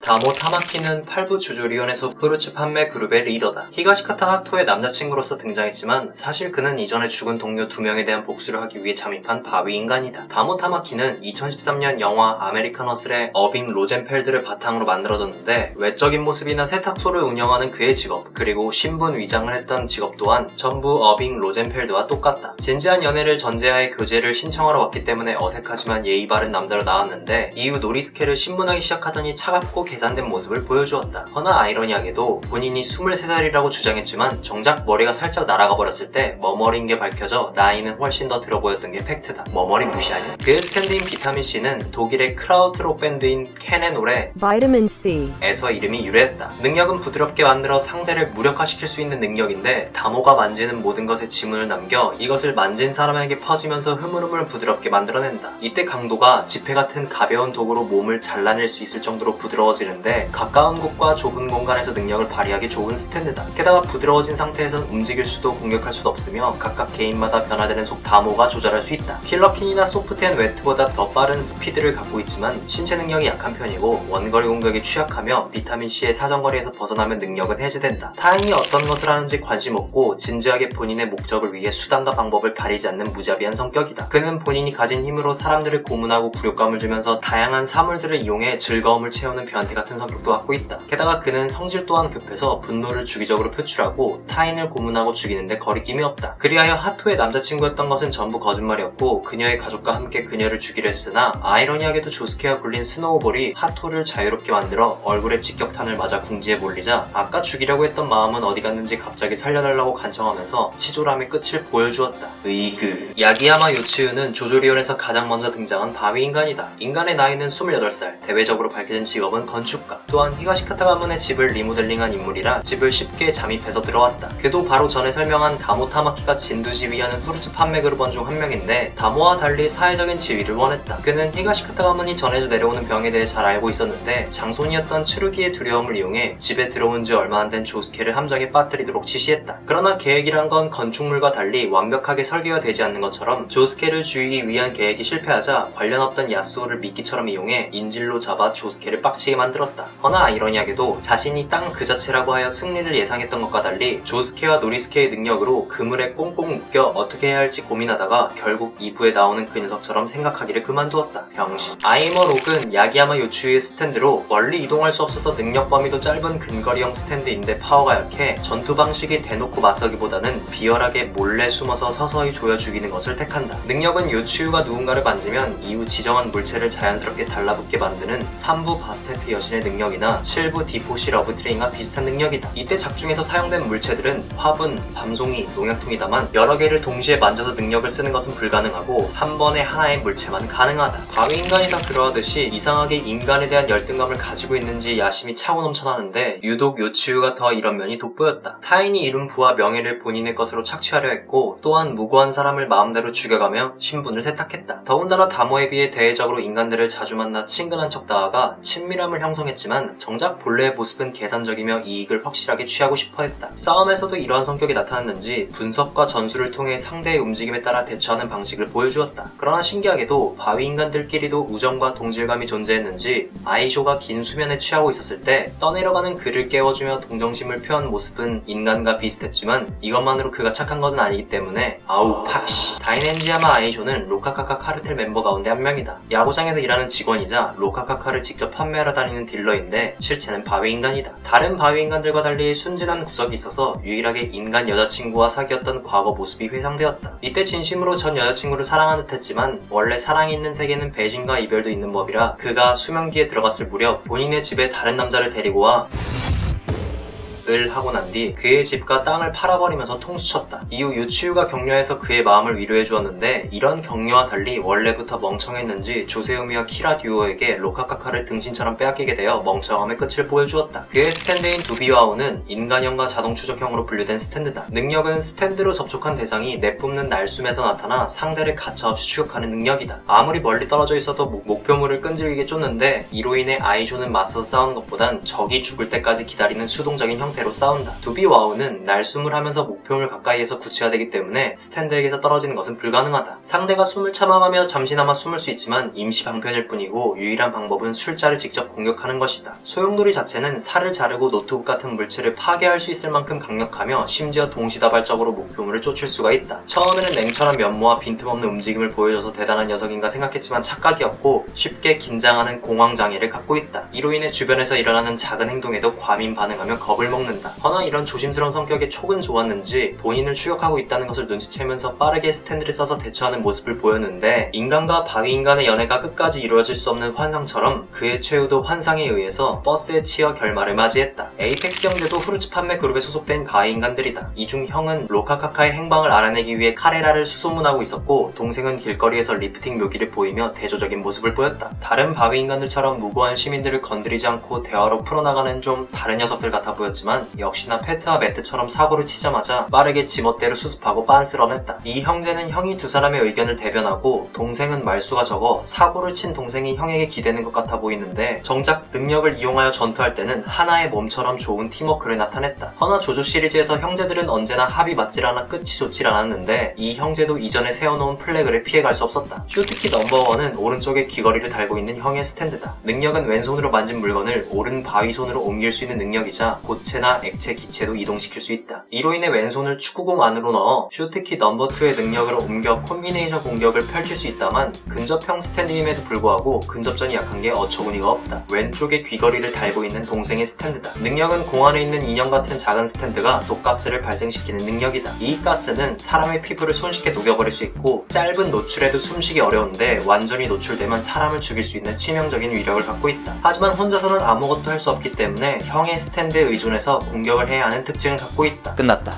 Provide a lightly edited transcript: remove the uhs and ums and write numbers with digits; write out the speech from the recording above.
다모 타마키는 8부 주조리온에서 프루츠 판매 그룹의 리더다. 히가시카타 하토의 남자친구로서 등장했지만 사실 그는 이전에 죽은 동료 2명에 대한 복수를 하기 위해 잠입한 바위 인간이다. 다모 타마키는 2013년 영화 아메리칸 허슬의 어빙 로젠펠드를 바탕으로 만들어졌는데 외적인 모습이나 세탁소를 운영하는 그의 직업, 그리고 신분 위장을 했던 직업 또한 전부 어빙 로젠펠드와 똑같다. 진지한 연애를 전제하에 교제를 신청하러 왔기 때문에 어색하지만 예의 바른 남자로 나왔는데 이후 노리스케를 신문하기 시작하더니 차갑고 계산된 모습을 보여주었다. 허나 아이러니하게도 본인이 23살이라고 주장했지만 정작 머리가 살짝 날아가 버렸을 때 머머리인 게 밝혀져 나이는 훨씬 더 들어 보였던 게 팩트다. 머머리 무시하니? 그의 스탠드인 비타민C는 독일의 크라우트록 밴드인 캔의 노래 Vitamin C 에서 이름이 유래했다. 능력은 부드럽게 만들어 상대를 무력화시킬 수 있는 능력인데 다모가 만지는 모든 것에 지문을 남겨 이것을 만진 사람에게 퍼지면서 흐물흐물 부드럽게 만들어낸다. 이때 강도가 지폐 같은 가벼운 도구로 몸을 잘라낼 수 있을 정도로 부드러워지는데 가까운 곳과 좁은 공간에서 능력을 발휘하기 좋은 스탠드다. 게다가 부드러워진 상태에선 움직일 수도 공격할 수도 없으며 각각 개인마다 변화되는 속 다모가 조절할 수 있다. 킬러킨이나 소프트 앤 웨트보다 더 빠른 스피드를 갖고 있지만 신체 능력이 약한 편이고 원거리 공격에 취약하며 비타민C의 사정거리에서 벗어나면 능력은 해제된다. 타인이 어떤 것을 하는지 관심 없고 진지하게 본인의 목적을 위해 수단과 방법을 가리지 않는 무자비한 성격이다. 그는 본인이 가진 힘으로 사람들을 고문하고 굴욕감을 주면서 다양한 사물들을 이용해 즐거움을 채우는 변태 같은 성격도 갖고 있다. 게다가 그는 성질 또한 급해서 분노를 주기적으로 표출하고 타인을 고문하고 죽이는데 거리낌이 없다. 그리하여 하토의 남자친구였던 것은 전부 거짓말이었고 그녀의 가족과 함께 그녀를 죽이려 했으나 아이러니하게도 조스케가 굴린 스노우볼이 하토를 자유롭게 만들어 얼굴에 직격탄을 맞아 궁지에 몰리자 아까 죽이려고 했던 마음은 어디 갔는지 갑자기 살려달라고 간청하면서 치졸함의 끝을 보여주었다. 으이그. 야기야마 요치우는 조조리온에서 가장 먼저 등장한 바위 인간이다. 인간의 나이는 28살, 대외적으로 밝혀진 직업은 건축가. 또한 히가시카타 가문의 집을 리모델링한 인물이라 집을 쉽게 잠입해서 들어왔다. 그도 바로 전에 설명한 다모 타마키가 진두지휘하는 후르츠 판매 그룹원 중 한 명인데 다모와 달리 사회적인 지위를 원했다. 그는 히가시카타 가문이 전해져 내려오는 병에 대해 잘 알고 있었는데 장손이었던 츠루기의 두려움을 이용해 집에 들어온 지 얼마 안 된 조스케를 함정에 빠뜨리도록 지시했다. 그러나 계획이란 건 건축물과 달리 완벽하게 설계가 되지 않는 것처럼 조스케를 죽이기 위한 계획이 실패하자 관련 없던 야스오를 미끼처럼 이용해 인질로 잡아 조스케를 빡치게 만들었다. 허나 아이러니하게도 자신이 땅 그 자체라고 하여 승리를 예상했던 것과 달리 조스케와 노리스케의 능력으로 그물에 꽁꽁 묶여 어떻게 해야 할지 고민하다가 결국 2부에 나오는 그 녀석처럼 생각하기를 그만두었다. 병신. 아이머 록은 야기야마 요추의 스탠드로 멀리 이동할 수 없어서 능력 범위도 짧은 근거리형 스탠드인데 파워가 약해 전투 방식이 대놓고 맞서기보다는 비열하게 몰래 숨어서 서서히 조여 죽이는 것을 택한다. 능력은 요추유가 누군가를 만지면 이후 지정한 물체를 자연스럽게 달라붙게 만드는 3부 바스테트 여신의 능력이나 7부 디포시 러브트레인과 비슷한 능력이다. 이때 작중에서 사용된 물체들은 화분, 밤송이, 농약통이다만 여러 개를 동시에 만져서 능력을 쓰는 것은 불가능하고 한 번에 하나의 물체만 가능하다. 바위 인간이다 그러하듯이 이상하게 인간에 대한 열등감을 가지고 있는지 야심이 차고 넘쳐나는데 유독 요치유가 더 이런 면이 돋보였다. 타인이 이룬 부와 명예를 본인의 것으로 착취하려 했고 또한 무고한 사람을 마음대로 죽여가며 신분을 세탁했다. 더군다나 다모에 비해 대외적으로 인간들을 자주 만나 친근한 척 다가가 친밀함을 형성했지만 정작 본래의 모습은 계산적이며 이익을 확실하게 취하고 싶어했다. 싸움에서도 이러한 성격이 나타났는지 분석과 전술을 통해 상대의 움직임에 따라 대처하는 방식을 보여주었다. 그러나 신기하게도 바위 인간들끼리도 우정과 동질감이 존재했는지 아이쇼가 긴 수면에 취하고 있었을 때 떠내려가는 그를 깨워주며 동정심을 표한 모습은 인간과 비슷했지만 이것만으로 그가 착한 것은 아니기 때문에 아우 팍시. 다이넨지야마 아이쇼는 로카카카 카르텔 멤버 가운데 한 명이다. 야구장에서 일하는 직원이자 로카카카를 직접 판매하러 다니는 딜러인데 실체는 바위 인간이다. 다른 바위 인간들과 달리 순진한 구석이 있어서 유일하게 인간 여자친구와 사귀었던 과거 모습이 회상되었다. 이때 진심으로 전 여자친구를 사랑한 듯 했지만 원래 사랑이 있는 세계는 배신과 이별도 있는 법이라 그가 수면기에 들어갔을 무렵 본인의 집에 다른 남자를 데리고 와 을 하고 난 뒤 그의 집과 땅을 팔아버리면서 통수쳤다. 이후 요치유가 격려해서 그의 마음을 위로해 주었는데 이런 격려와 달리 원래부터 멍청했는지 조세우미와 키라 듀오에게 로카카카를 등신처럼 빼앗기게 되어 멍청함의 끝을 보여주었다. 그의 스탠드인 두비와오는 인간형과 자동 추적형으로 분류된 스탠드다. 능력은 스탠드로 접촉한 대상이 내뿜는 날숨에서 나타나 상대를 가차없이 추격하는 능력이다. 아무리 멀리 떨어져 있어도 목표물을 끈질기게 쫓는데 이로 인해 아이쇼는 맞서서 싸우는 것보단 적이 죽을 때까지 기다리는 수동적인 형태 상태로 싸운다. 두비와우는 날숨을 하면서 목표물 가까이에서 구체화되기 때문에 스탠드에게서 떨어지는 것은 불가능하다. 상대가 숨을 참아가며 잠시나마 숨을 수 있지만 임시 방편일 뿐이고 유일한 방법은 술자를 직접 공격하는 것이다. 소용돌이 자체는 살을 자르고 노트북 같은 물체를 파괴할 수 있을 만큼 강력하며 심지어 동시다발적으로 목표물을 쫓을 수가 있다. 처음에는 냉철한 면모와 빈틈없는 움직임을 보여줘서 대단한 녀석인가 생각했지만 착각이었고 쉽게 긴장하는 공황장애를 갖고 있다. 이로 인해 주변에서 일어나는 작은 행동에도 과민 반응하며 겁을 먹는다. 허나 이런 조심스러운 성격의 촉은 좋았는지 본인을 추격하고 있다는 것을 눈치채면서 빠르게 스탠드를 써서 대처하는 모습을 보였는데 인간과 바위인간의 연애가 끝까지 이루어질 수 없는 환상처럼 그의 최후도 환상에 의해서 버스에 치여 결말을 맞이했다. 에이펙스 형제도 후르츠 판매 그룹에 소속된 바위인간들이다. 이 중 형은 로카카카의 행방을 알아내기 위해 카레라를 수소문하고 있었고 동생은 길거리에서 리프팅 묘기를 보이며 대조적인 모습을 보였다. 다른 바위인간들처럼 무고한 시민들을 건드리지 않고 대화로 풀어나가는 좀 다른 녀석들 같아 보였지만 역시나 페트와 매트처럼 사고를 치자마자 빠르게 지멋대로 수습하고 빤스런했다. 이 형제는 형이 두 사람의 의견을 대변하고 동생은 말수가 적어 사고를 친 동생이 형에게 기대는 것 같아 보이는데 정작 능력을 이용하여 전투할 때는 하나의 몸처럼 좋은 팀워크를 나타냈다. 허나 조조 시리즈에서 형제들은 언제나 합이 맞질 않아 끝이 좋질 않았는데 이 형제도 이전에 세워놓은 플래그를 피해갈 수 없었다. 슈트키 넘버원은 오른쪽에 귀걸이를 달고 있는 형의 스탠드다. 능력은 왼손으로 만진 물건을 오른 바위손으로 옮길 수 있는 능력이자 고체나 액체 기체도 이동시킬 수 있다. 이로 인해 왼손을 축구공 안으로 넣어 슈트키 넘버2의 능력으로 옮겨 콤비네이션 공격을 펼칠 수 있다만 근접형 스탠드임에도 불구하고 근접전이 약한 게 어처구니가 없다. 왼쪽에 귀걸이를 달고 있는 동생의 스탠드다. 능력은 공 안에 있는 인형 같은 작은 스탠드가 독가스를 발생시키는 능력이다. 이 가스는 사람의 피부를 손쉽게 녹여버릴 수 있고 짧은 노출에도 숨쉬기 어려운데 완전히 노출되면 사람을 죽일 수 있는 치명적인 위력을 갖고 있다. 하지만 혼자서는 아무것도 할 수 없기 때문에 형의 스탠드에 의존해서 공격을 해야 하는 특징을 갖고 있다. 끝났다.